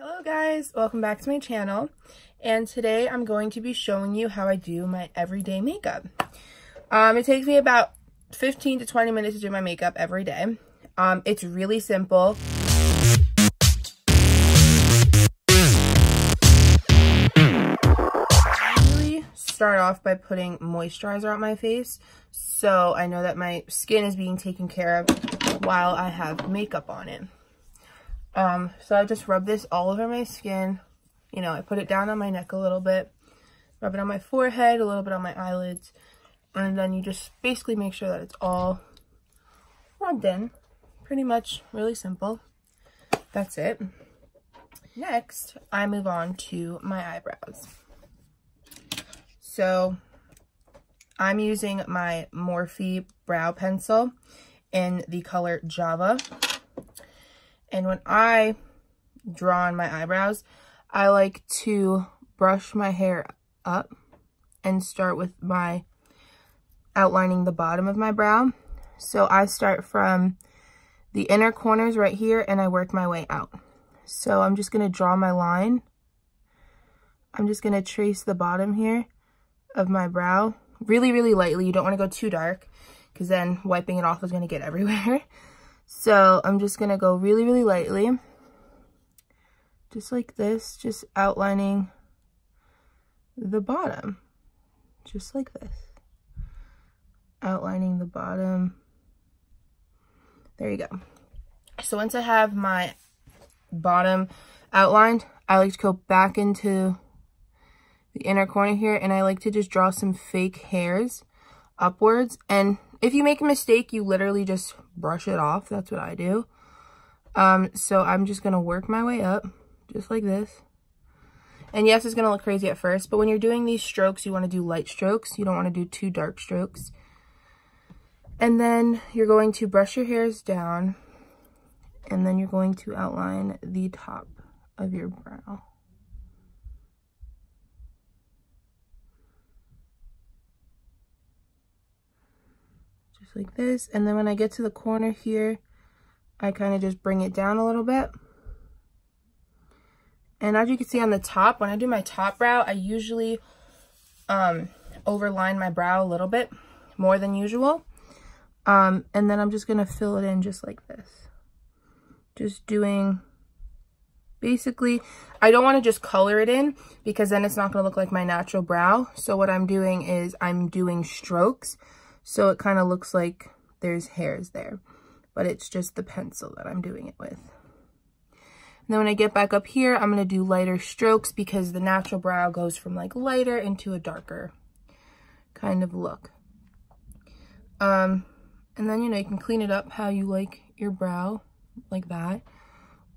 Hello guys, welcome back to my channel, and today I'm going to be showing you how I do my everyday makeup. It takes me about 15 to 20 minutes to do my makeup every day. It's really simple. I usually start off by putting moisturizer on my face, so I know that my skin is being taken care of while I have makeup on it. So I just rub this all over my skin. You know, I put it down on my neck a little bit, rub it on my forehead, a little bit on my eyelids, and then you just basically make sure that it's all rubbed in. Pretty much really simple. That's it. Next, I move on to my eyebrows. So I'm using my Morphe brow pencil in the color Java. And when I draw on my eyebrows, I like to brush my hair up and start with my outlining the bottom of my brow. So I start from the inner corners right here and I work my way out. So I'm just going to draw my line. I'm just going to trace the bottom here of my brow really, really lightly. You don't want to go too dark because then wiping it off is going to get everywhere. So I'm just going to go really, really lightly, just like this, just outlining the bottom, just like this, outlining the bottom. There you go. So once I have my bottom outlined, I like to go back into the inner corner here, and I like to just draw some fake hairs upwards. And if you make a mistake, you literally just brush it off. That's what I do. So I'm just going to work my way up just like this. And yes, it's going to look crazy at first, but when you're doing these strokes, you want to do light strokes. You don't want to do too dark strokes. And then you're going to brush your hairs down, and then you're going to outline the top of your brow. Just like this. And then when I get to the corner here, I kind of just bring it down a little bit. And as you can see on the top, when I do my top brow, I usually overline my brow a little bit more than usual. And then I'm just going to fill it in just like this. Just doing, basically, I don't want to just color it in because then it's not going to look like my natural brow. So what I'm doing is I'm doing strokes. So it kind of looks like there's hairs there, but it's just the pencil that I'm doing it with. And then when I get back up here, I'm going to do lighter strokes because the natural brow goes from like lighter into a darker kind of look. And then, you know, you can clean it up how you like your brow, like that.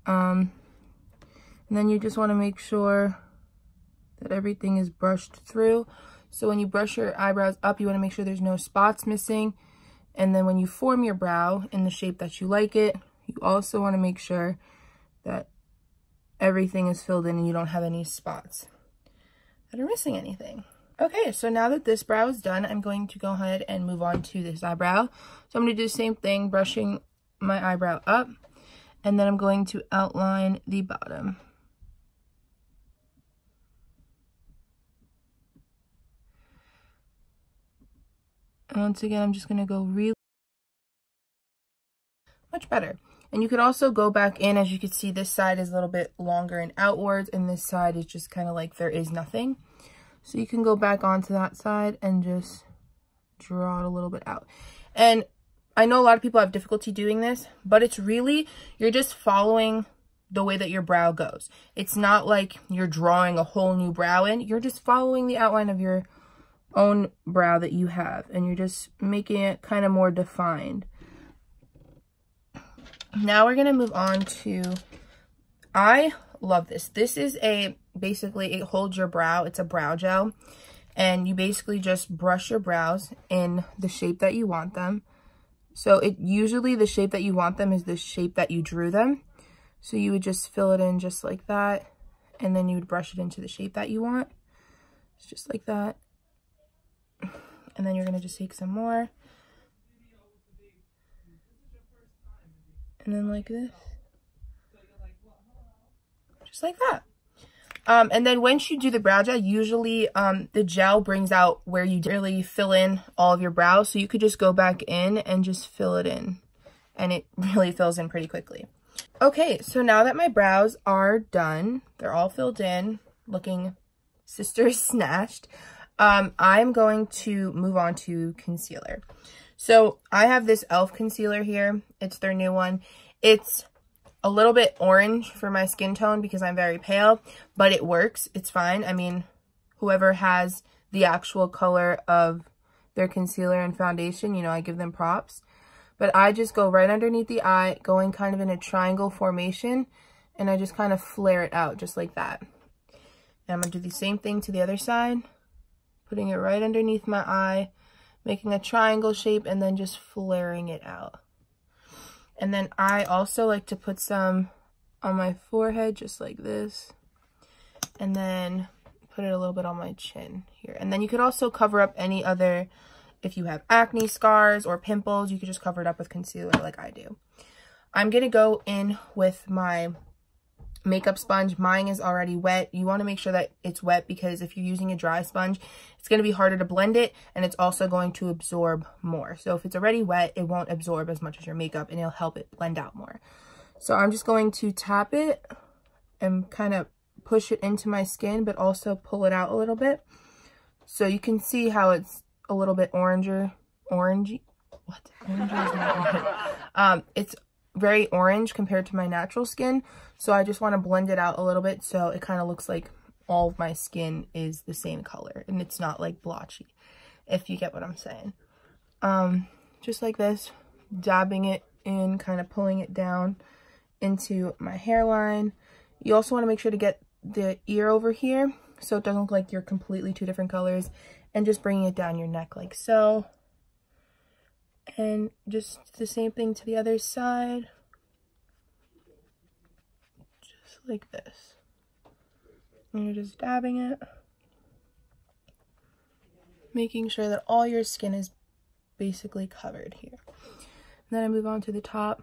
And then you just want to make sure that everything is brushed through. So when you brush your eyebrows up, you want to make sure there's no spots missing. And then when you form your brow in the shape that you like it, you also want to make sure that everything is filled in and you don't have any spots that are missing anything. Okay, so now that this brow is done, I'm going to go ahead and move on to this eyebrow. So I'm going to do the same thing, brushing my eyebrow up, and then I'm going to outline the bottom. And once again, I'm just going to go really much better. And you could also go back in. As you can see, this side is a little bit longer and outwards, and this side is just kind of like there is nothing. So you can go back onto that side and just draw it a little bit out. And I know a lot of people have difficulty doing this, but it's really, you're just following the way that your brow goes. It's not like you're drawing a whole new brow in. You're just following the outline of your own brow that you have, and you're just making it kind of more defined. Now we're going to move on to, I love this. This is basically it holds your brow. It's a brow gel, and you basically just brush your brows in the shape that you want them. So usually the shape that you want them is the shape that you drew them. So you would just fill it in just like that, and then you would brush it into the shape that you want. It's just like that. And then you're going to just take some more. And then like this. just like that. And then once you do the brow gel, usually the gel brings out where you didn't really fill in all of your brows. So you could just go back in and just fill it in. And it really fills in pretty quickly. Okay, so now that my brows are done, they're all filled in, looking sister snatched, I'm going to move on to concealer. So I have this e.l.f. concealer here. It's their new one. It's a little bit orange for my skin tone because I'm very pale, but it works. It's fine. I mean, whoever has the actual color of their concealer and foundation, you know, I give them props. But I just go right underneath the eye, going kind of in a triangle formation, and I just kind of flare it out just like that. And I'm going to do the same thing to the other side, putting it right underneath my eye, making a triangle shape, and then just flaring it out. And then I also like to put some on my forehead, just like this. And then put it a little bit on my chin here. And then you could also cover up any other, if you have acne scars or pimples, you could just cover it up with concealer like I do. I'm going to go in with my makeup sponge. Mine is already wet. You want to make sure that it's wet because if you're using a dry sponge, it's going to be harder to blend it, and it's also going to absorb more. So if it's already wet, it won't absorb as much as your makeup, and it'll help it blend out more. So I'm just going to tap it and kind of push it into my skin, but also pull it out a little bit. So you can see how it's a little bit orangey. What? Oranger is not orange. It's very orange compared to my natural skin, so I just want to blend it out a little bit so it kind of looks like all of my skin is the same color and it's not like blotchy, if you get what I'm saying. Just like this, dabbing it in, kind of pulling it down into my hairline. You also want to make sure to get the ear over here so it doesn't look like you're completely two different colors, and just bringing it down your neck like so. And just the same thing to the other side, just like this. And you're just dabbing it, making sure that all your skin is basically covered here. And then I move on to the top,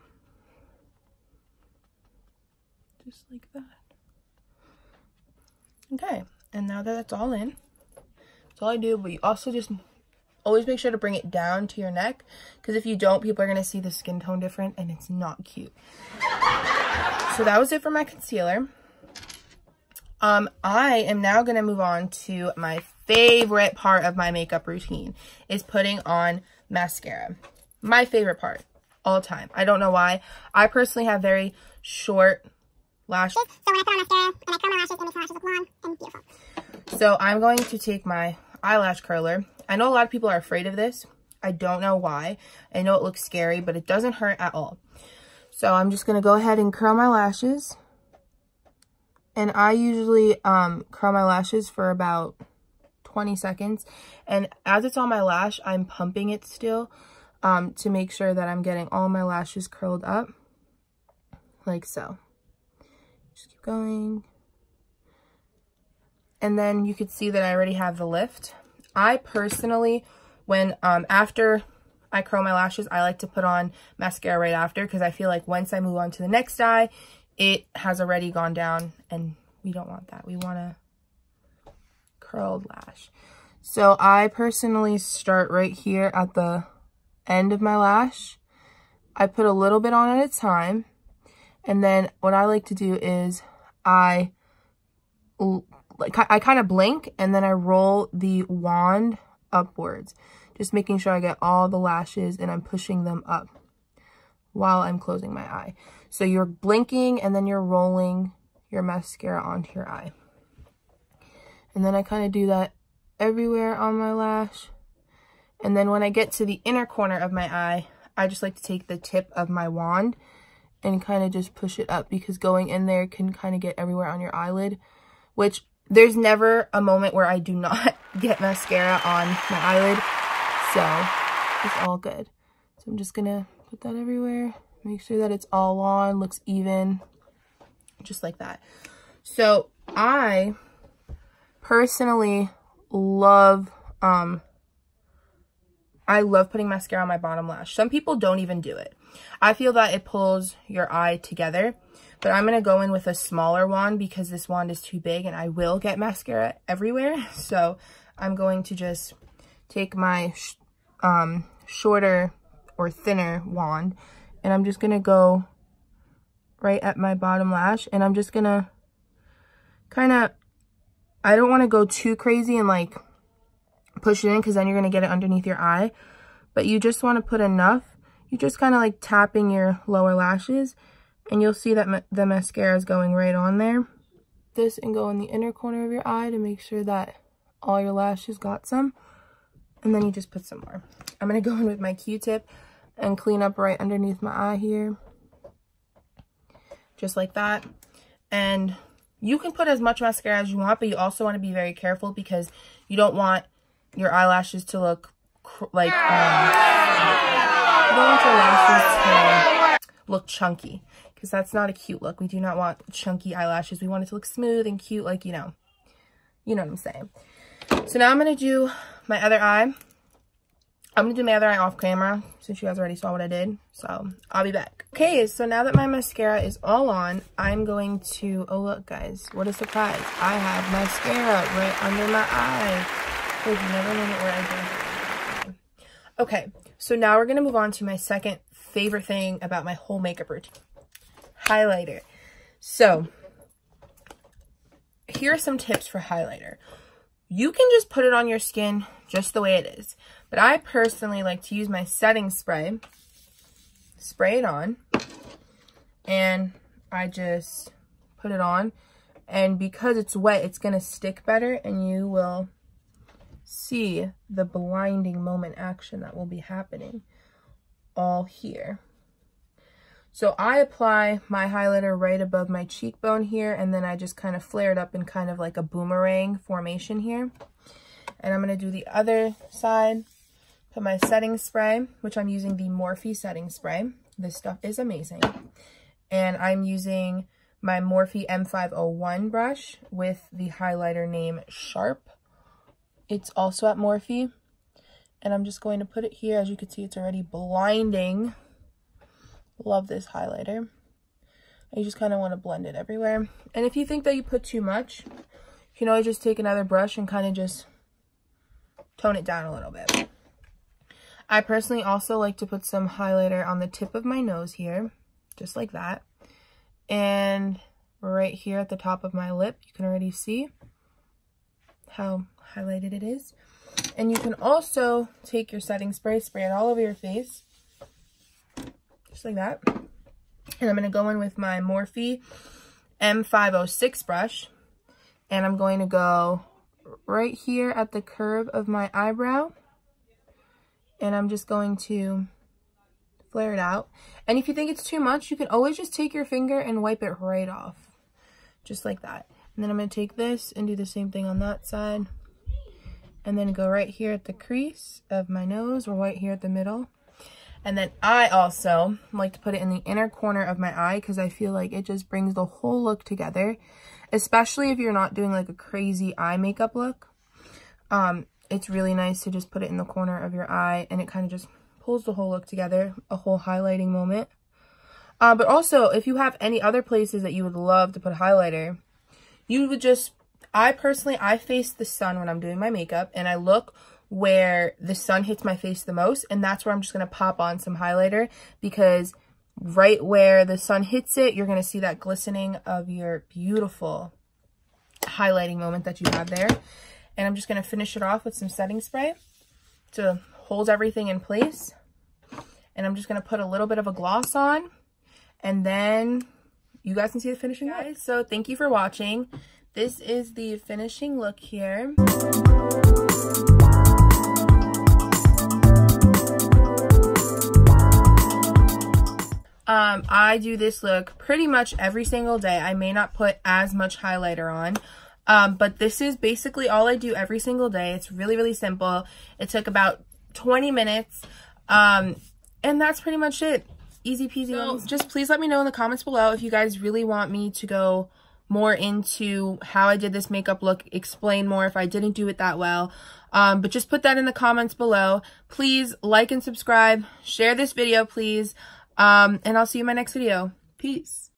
just like that. Okay, and now that that's all in, that's all I do. But you also just always make sure to bring it down to your neck, because if you don't, people are going to see the skin tone different and it's not cute. So that was it for my concealer. I am now going to move on to my favorite part of my makeup routine, is putting on mascara. My favorite part all time. I don't know why. I personally have very short lashes. So when I put on mascara and I curl my lashes, it makes my lashes look long and beautiful. So I'm going to take my eyelash curler. I know a lot of people are afraid of this. I don't know why. I know it looks scary, but it doesn't hurt at all. So I'm just going to go ahead and curl my lashes. And I usually curl my lashes for about 20 seconds. And as it's on my lash, I'm pumping it still to make sure that I'm getting all my lashes curled up. Like so. Just keep going. And then you could see that I already have the lift. I personally, when after I curl my lashes, I like to put on mascara right after, because I feel like once I move on to the next eye, it has already gone down, and we don't want that. We want a curled lash. So I personally start right here at the end of my lash. I put a little bit on at a time, and then what I like to do is I kind of blink, and then I roll the wand upwards, just making sure I get all the lashes and I'm pushing them up while I'm closing my eye. So you're blinking and then you're rolling your mascara onto your eye. And then I kind of do that everywhere on my lash. And then when I get to the inner corner of my eye, I just like to take the tip of my wand and kind of just push it up, because going in there can kind of get everywhere on your eyelid, which there's never a moment where I do not get mascara on my eyelid, so it's all good. So I'm just gonna put that everywhere, make sure that it's all on, looks even, just like that. So I personally love, I love putting mascara on my bottom lash. Some people don't even do it. I feel that it pulls your eye together, But I'm going to go in with a smaller wand because this wand is too big and I will get mascara everywhere. So I'm going to just take my shorter or thinner wand, and I'm just going to go right at my bottom lash, and I'm just going to kind of, I don't want to go too crazy and like push it in because then you're going to get it underneath your eye, but you just want to put enough. You just kind of like tapping your lower lashes, and you'll see that the mascara is going right on there. This and go in the inner corner of your eye to make sure that all your lashes got some, and then you just put some more. I'm going to go in with my Q-tip and clean up right underneath my eye here, just like that. And you can put as much mascara as you want, but you also want to be very careful because you don't want your eyelashes to look like you don't want your lashes to look chunky, because that's not a cute look. We do not want chunky eyelashes. We want it to look smooth and cute, like, you know what I'm saying. So now I'm going to do my other eye. I'm going to do my other eye off camera since you guys already saw what I did. So I'll be back. Okay, so now that my mascara is all on, I'm going to, oh look guys, what a surprise. I have mascara right under my eye. There's never a moment where I don't have it. Okay, so now we're going to move on to my second favorite thing about my whole makeup routine. Highlighter. So here are some tips for highlighter. You can just put it on your skin just the way it is. But I personally like to use my setting spray, spray it on, and I just put it on. And because it's wet, it's going to stick better, and you will see the blinding moment action that will be happening all here. So I apply my highlighter right above my cheekbone here, and then I just kind of flare it up in kind of like a boomerang formation here. And I'm going to do the other side, put my setting spray, which I'm using the Morphe setting spray. This stuff is amazing. And I'm using my Morphe M501 brush with the highlighter name Sharp. It's also at Morphe. And I'm just going to put it here. As you can see, it's already blinding. Love this highlighter. You just kind of want to blend it everywhere. And if you think that you put too much, you can always just take another brush and kind of just tone it down a little bit. I personally also like to put some highlighter on the tip of my nose here, just like that. And right here at the top of my lip, you can already see how highlighted it is. And you can also take your setting spray, spray it all over your face, just like that. And I'm going to go in with my Morphe M506 brush, and I'm going to go right here at the curve of my eyebrow, and I'm just going to flare it out. And if you think it's too much, you can always just take your finger and wipe it right off, just like that. And then I'm going to take this and do the same thing on that side, and then go right here at the crease of my nose, or right here at the middle. And then I also like to put it in the inner corner of my eye because I feel like it just brings the whole look together, especially if you're not doing like a crazy eye makeup look. It's really nice to just put it in the corner of your eye, and it kind of just pulls the whole look together, a whole highlighting moment. But also, if you have any other places that you would love to put highlighter, you would just, I face the sun when I'm doing my makeup, and I look where the sun hits my face the most, and that's where I'm just going to pop on some highlighter, because right where the sun hits it, you're going to see that glistening of your beautiful highlighting moment that you have there. And I'm just going to finish it off with some setting spray to hold everything in place. And I'm just going to put a little bit of a gloss on, and then you guys can see the finishing look. So thank you for watching. This is the finishing look here. I do this look pretty much every single day. I may not put as much highlighter on, but this is basically all I do every single day. It's really, really simple. It took about 20 minutes, and that's pretty much it. Easy peasy. So just please let me know in the comments below if you guys really want me to go more into how I did this makeup look, explain more if I didn't do it that well. But just put that in the comments below. Please like and subscribe, share this video, please. And I'll see you in my next video. Peace.